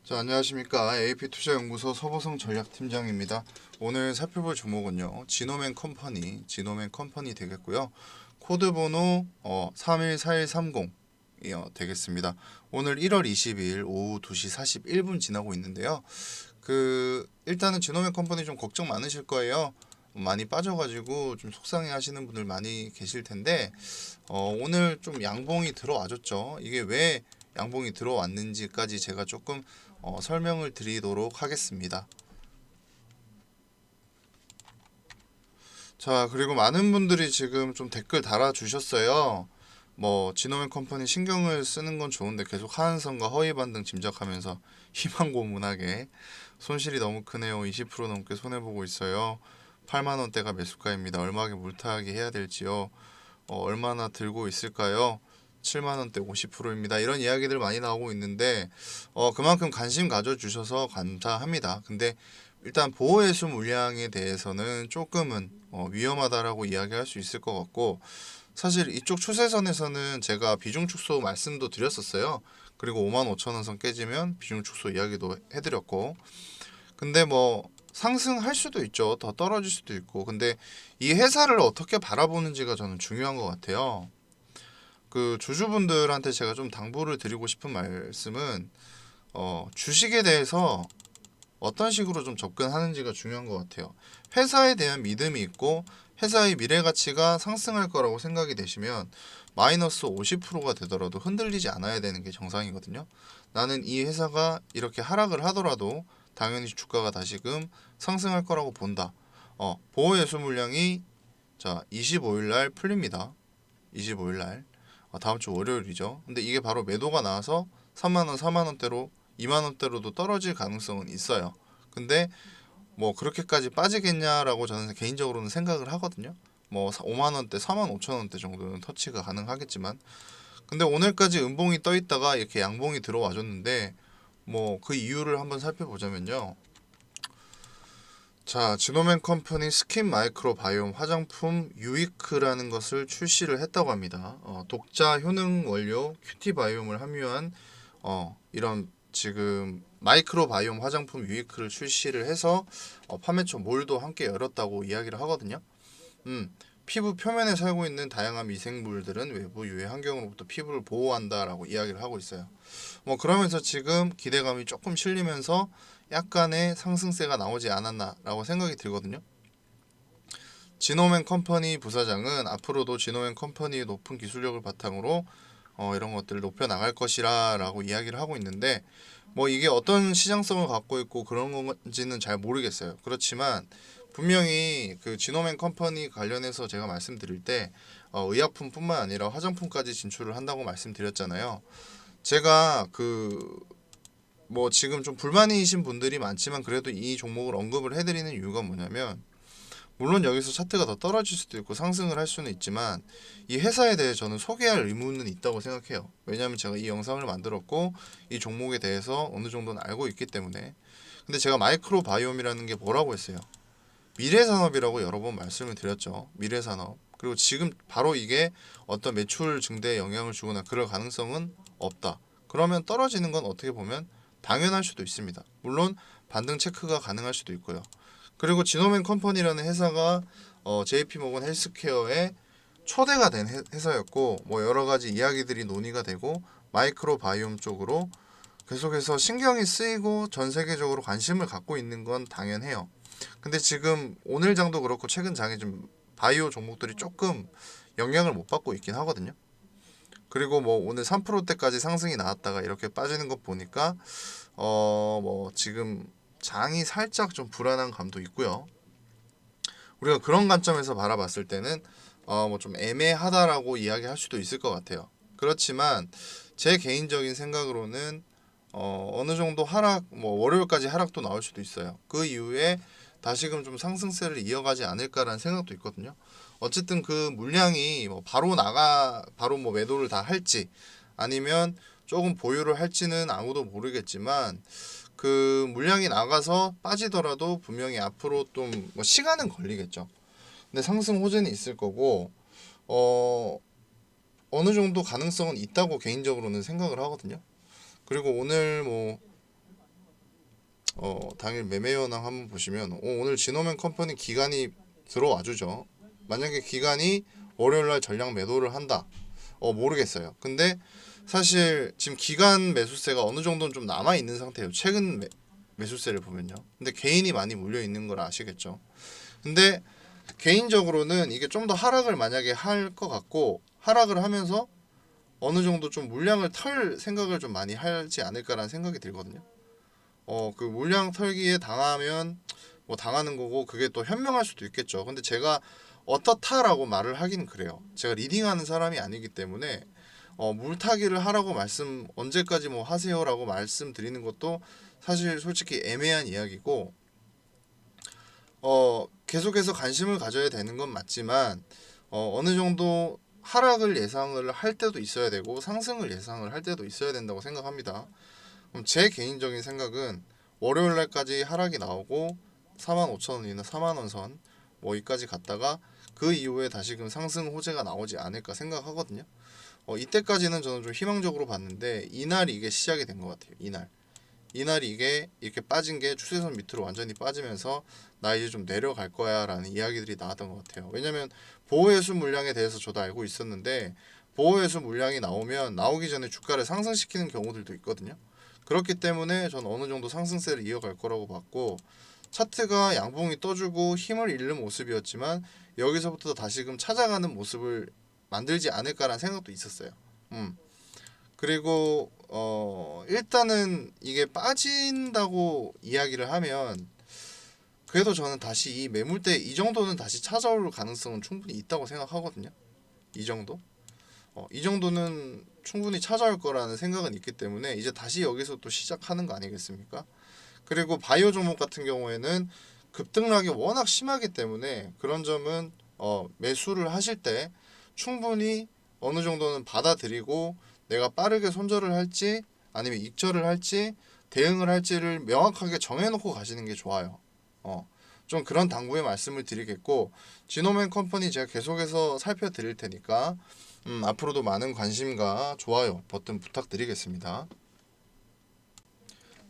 자, 안녕하십니까. AP투자연구소 서보성 전략팀장입니다. 오늘 살펴볼 종목은요. 지노맨 컴퍼니 되겠고요. 코드 번호 314130 되겠습니다. 오늘 1월 22일 오후 2시 41분 지나고 있는데요. 일단은 지노맨 컴퍼니 좀 걱정 많으실 거예요. 많이 빠져가지고 좀 속상해 하시는 분들 많이 계실 텐데 오늘 좀 양봉이 들어와줬죠. 이게 왜 양봉이 들어왔는지까지 제가 조금 설명을 드리도록 하겠습니다. 자, 그리고 많은 분들이 지금 좀 댓글 달아주셨어요. 뭐 지노맨 컴퍼니 신경을 쓰는 건 좋은데 계속 하한선과 허위 반등 짐작하면서 희망고문하게 손실이 너무 크네요. 20% 넘게 손해보고 있어요. 8만 원대가 매수가입니다. 얼마게 물타기 해야 될지요. 얼마나 들고 있을까요? 7만 원대 50%입니다. 이런 이야기들 많이 나오고 있는데 그만큼 관심 가져주셔서 감사합니다. 근데 일단 보호예수 물량에 대해서는 조금은 위험하다라고 이야기할 수 있을 것 같고, 사실 이쪽 추세선에서는 제가 비중 축소 말씀도 드렸었어요. 그리고 5만 5천 원 선 깨지면 비중 축소 이야기도 해드렸고, 근데 뭐 상승할 수도 있죠. 더 떨어질 수도 있고. 근데 이 회사를 어떻게 바라보는지가 저는 중요한 것 같아요. 주주분들한테 제가 좀 당부를 드리고 싶은 말씀은 주식에 대해서 어떤 식으로 좀 접근하는지가 중요한 것 같아요. 회사에 대한 믿음이 있고 회사의 미래 가치가 상승할 거라고 생각이 되시면 마이너스 50%가 되더라도 흔들리지 않아야 되는 게 정상이거든요. 나는 이 회사가 이렇게 하락을 하더라도 당연히 주가가 다시금 상승할 거라고 본다. 보호예수 물량이 자 25일 날 풀립니다. 25일 날 다음 주 월요일이죠. 근데 이게 바로 매도가 나와서 3만 원, 4만 원대로 2만 원대로도 떨어질 가능성은 있어요. 근데 뭐 그렇게까지 빠지겠냐라고 저는 개인적으로는 생각을 하거든요. 뭐 5만 원대, 4만 5천 원대 정도는 터치가 가능하겠지만, 근데 오늘까지 음봉이 떠 있다가 이렇게 양봉이 들어와 줬는데 뭐 그 이유를 한번 살펴보자면요. 자, 지노맨 컴퍼니 스킨 마이크로 바이옴 화장품 유이크라는 것을 출시를 했다고 합니다. 독자 효능 원료 큐티 바이옴을 함유한 이런 지금 마이크로 바이옴 화장품 유이크를 출시를 해서 판매처 몰도 함께 열었다고 이야기를 하거든요. 피부 표면에 살고 있는 다양한 미생물들은 외부 유해 환경으로부터 피부를 보호한다라고 이야기를 하고 있어요. 뭐 그러면서 지금 기대감이 조금 실리면서 약간의 상승세가 나오지 않았나라고 생각이 들거든요. 지노맨 컴퍼니 부사장은 앞으로도 지노맨 컴퍼니의 높은 기술력을 바탕으로 이런 것들을 높여 나갈 것이라라고 이야기를 하고 있는데, 뭐 이게 어떤 시장성을 갖고 있고 그런 건지는 잘 모르겠어요. 그렇지만 분명히 그 지노맨 컴퍼니 관련해서 제가 말씀드릴 때 의약품뿐만 아니라 화장품까지 진출을 한다고 말씀드렸잖아요. 제가 뭐 지금 좀 불만이신 분들이 많지만 그래도 이 종목을 언급을 해드리는 이유가 뭐냐면, 물론 여기서 차트가 더 떨어질 수도 있고 상승을 할 수는 있지만 이 회사에 대해 저는 소개할 의무는 있다고 생각해요. 왜냐하면 제가 이 영상을 만들었고 이 종목에 대해서 어느 정도는 알고 있기 때문에. 근데 제가 마이크로 바이옴이라는 게 뭐라고 했어요? 미래산업이라고 여러 번 말씀을 드렸죠. 미래산업. 그리고 지금 바로 이게 어떤 매출 증대에 영향을 주거나 그럴 가능성은 없다. 그러면 떨어지는 건 어떻게 보면 당연할 수도 있습니다. 물론 반등 체크가 가능할 수도 있고요. 그리고 지노맨 컴퍼니라는 회사가 JP모건 헬스케어의 초대가 된 회사였고, 뭐 여러 가지 이야기들이 논의가 되고 마이크로 바이옴 쪽으로 계속해서 신경이 쓰이고 전 세계적으로 관심을 갖고 있는 건 당연해요. 근데 지금 오늘 장도 그렇고 최근 장에 좀 바이오 종목들이 조금 영향을 못 받고 있긴 하거든요. 그리고 뭐 오늘 3%대까지 상승이 나왔다가 이렇게 빠지는 것 보니까 뭐 지금 장이 살짝 좀 불안한 감도 있고요. 우리가 그런 관점에서 바라봤을 때는 뭐 좀 애매하다라고 이야기할 수도 있을 것 같아요. 그렇지만 제 개인적인 생각으로는 어느 정도 하락, 뭐 월요일까지 하락도 나올 수도 있어요. 그 이후에 다시금 좀 상승세를 이어가지 않을까라는 생각도 있거든요. 어쨌든 그 물량이 뭐 바로 뭐 매도를 다 할지 아니면 조금 보유를 할지는 아무도 모르겠지만, 그 물량이 나가서 빠지더라도 분명히 앞으로 좀 뭐 시간은 걸리겠죠. 근데 상승 호재는 있을 거고 어느 정도 가능성은 있다고 개인적으로는 생각을 하거든요. 그리고 오늘 뭐 당일 매매 현황 한번 보시면 오늘 지노맨 컴퍼니 기간이 들어와 주죠. 만약에 기간이 월요일날 전량 매도를 한다. 모르겠어요. 근데 사실 지금 기간 매수세가 어느 정도는 좀 남아 있는 상태예요. 최근 매수세를 보면요. 근데 개인이 많이 몰려 있는 걸 아시겠죠. 근데 개인적으로는 이게 좀 더 하락을 만약에 할 것 같고, 하락을 하면서 어느 정도 좀 물량을 털 생각을 좀 많이 하지 않을까라는 생각이 들거든요. 그 물량 털기에 당하면 뭐 당하는 거고, 그게 또 현명할 수도 있겠죠. 근데 제가 어떻다라고 말을 하기는 그래요. 제가 리딩하는 사람이 아니기 때문에 물타기를 하라고 언제까지 뭐 하세요라고 말씀드리는 것도 사실 솔직히 애매한 이야기고, 계속해서 관심을 가져야 되는 건 맞지만, 어느 정도 하락을 예상을 할 때도 있어야 되고 상승을 예상을 할 때도 있어야 된다고 생각합니다. 그럼 제 개인적인 생각은 월요일 날까지 하락이 나오고 45,000원이나 4만원 선 뭐 여기까지 갔다가 그 이후에 다시금 상승 호재가 나오지 않을까 생각하거든요. 이때까지는 저는 좀 희망적으로 봤는데, 이날 이게 시작이 된 것 같아요. 이날 이게 이렇게 빠진 게 추세선 밑으로 완전히 빠지면서 나 이제 좀 내려갈 거야 라는 이야기들이 나왔던 것 같아요. 왜냐면 보호해수 물량에 대해서 저도 알고 있었는데, 보호해수 물량이 나오기 전에 주가를 상승시키는 경우들도 있거든요. 그렇기 때문에 전 어느 정도 상승세를 이어갈 거라고 봤고, 차트가 양봉이 떠주고 힘을 잃는 모습이었지만 여기서부터 다시금 찾아가는 모습을 만들지 않을까라는 생각도 있었어요. 그리고 일단은 이게 빠진다고 이야기를 하면, 그래도 저는 다시 이 매물대 이 정도는 다시 찾아올 가능성은 충분히 있다고 생각하거든요. 이 정도? 이 정도는 충분히 찾아올 거라는 생각은 있기 때문에 이제 다시 여기서 또 시작하는 거 아니겠습니까? 그리고 바이오 종목 같은 경우에는 급등락이 워낙 심하기 때문에 그런 점은 매수를 하실 때 충분히 어느 정도는 받아들이고, 내가 빠르게 손절을 할지 아니면 익절을 할지 대응을 할지를 명확하게 정해놓고 가시는 게 좋아요. 좀 그런 당부의 말씀을 드리겠고, 지노맨 컴퍼니 제가 계속해서 살펴드릴 테니까 앞으로도 많은 관심과 좋아요 버튼 부탁드리겠습니다.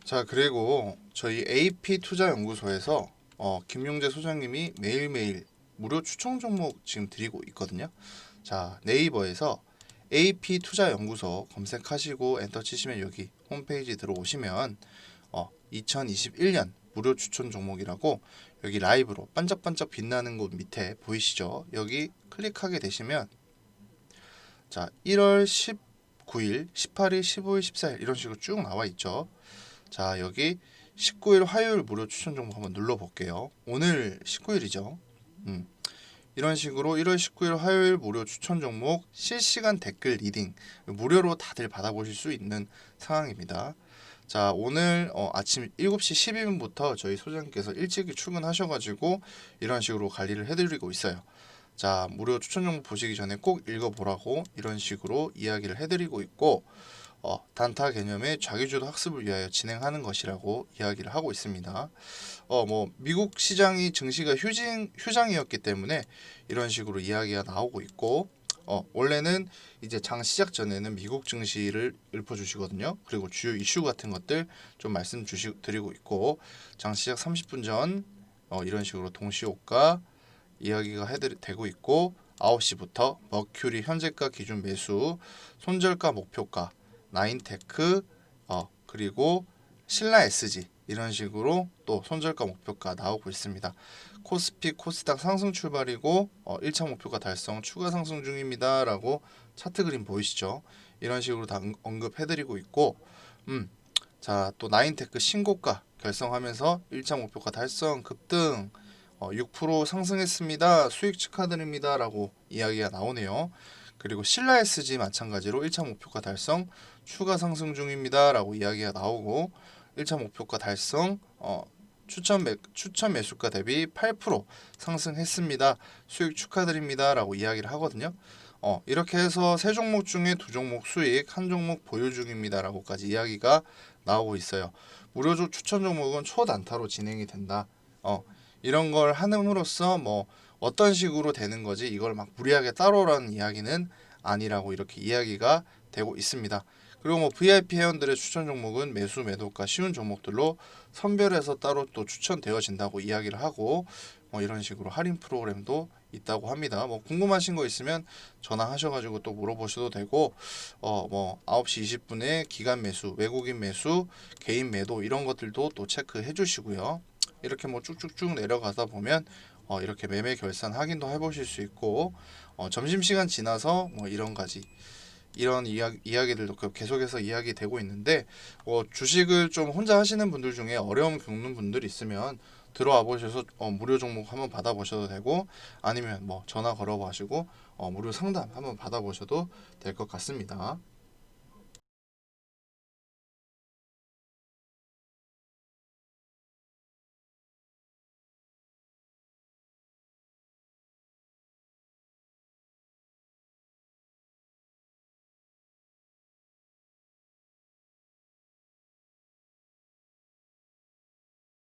자, 그리고 저희 AP투자연구소에서 김용재 소장님이 매일매일 무료 추천 종목 지금 드리고 있거든요. 자, 네이버에서 AP투자연구소 검색하시고 엔터 치시면 여기 홈페이지 들어오시면 2021년 무료 추천 종목이라고 여기 라이브로 반짝반짝 빛나는 곳 밑에 보이시죠? 여기 클릭하게 되시면 자, 1월 19일, 18일, 15일, 14일 이런 식으로 쭉 나와 있죠. 자, 여기 19일 화요일 무료 추천 종목 한번 눌러볼게요. 오늘 19일이죠. 이런 식으로 1월 19일 화요일 무료 추천 종목 실시간 댓글 리딩 무료로 다들 받아보실 수 있는 상황입니다. 자, 오늘 아침 7시 12분부터 저희 소장님께서 일찍이 출근하셔가지고 이런 식으로 관리를 해드리고 있어요. 자, 무료 추천 종목 보시기 전에 꼭 읽어보라고 이런 식으로 이야기를 해드리고 있고, 단타 개념의 자기주도 학습을 위하여 진행하는 것이라고 이야기를 하고 있습니다. 미국 시장이 증시가 휴장이었기 때문에 이런 식으로 이야기가 나오고 있고, 원래는 이제 장 시작 전에는 미국 증시를 읊어주시거든요. 그리고 주요 이슈 같은 것들 좀 드리고 있고, 장 시작 30분 전 이런 식으로 동시호가 이야기가 되고 있고, 9시부터 머큐리 현재가 기준 매수, 손절가 목표가, 나인테크, 그리고 신라 SG 이런 식으로 또 손절가 목표가 나오고 있습니다. 코스피 코스닥 상승 출발이고 1차 목표가 달성 추가 상승 중입니다 라고 차트 그림 보이시죠? 이런 식으로 다 언급해드리고 있고, 자, 또 나인테크 신고가 결성하면서 1차 목표가 달성 급등 6% 상승했습니다. 수익 축하드립니다 라고 이야기가 나오네요. 그리고 신라 SG 마찬가지로 1차 목표가 달성 추가 상승 중입니다 라고 이야기가 나오고, 1차 목표가 달성 추천 매수가 대비 8% 상승했습니다. 수익 축하드립니다 라고 이야기를 하거든요. 이렇게 해서 세 종목 중에 두 종목 수익, 한 종목 보유 중입니다 라고까지 이야기가 나오고 있어요. 무료 추천 종목은 초단타로 진행이 된다. 이런 걸 함으로써 뭐 어떤 식으로 되는 거지 이걸 막 무리하게 따로라는 이야기는 아니라고 이렇게 이야기가 되고 있습니다. 그리고 뭐 VIP 회원들의 추천 종목은 매수 매도가 쉬운 종목들로 선별해서 따로 또 추천되어진다고 이야기를 하고 이런 식으로 할인 프로그램도 있다고 합니다. 뭐 궁금하신 거 있으면 전화하셔가지고 또 물어보셔도 되고 뭐 9시 20분에 기간 매수, 외국인 매수, 개인 매도 이런 것들도 또 체크해 주시고요. 이렇게 뭐 쭉쭉쭉 내려가다 보면 이렇게 매매 결산 확인도 해보실 수 있고 점심시간 지나서 뭐 이런 이야기들도 계속해서 이야기되고 있는데 주식을 좀 혼자 하시는 분들 중에 어려움 겪는 분들이 있으면 들어와 보셔서 무료 종목 한번 받아보셔도 되고 아니면 뭐 전화 걸어 가시고 무료 상담 한번 받아보셔도 될 것 같습니다.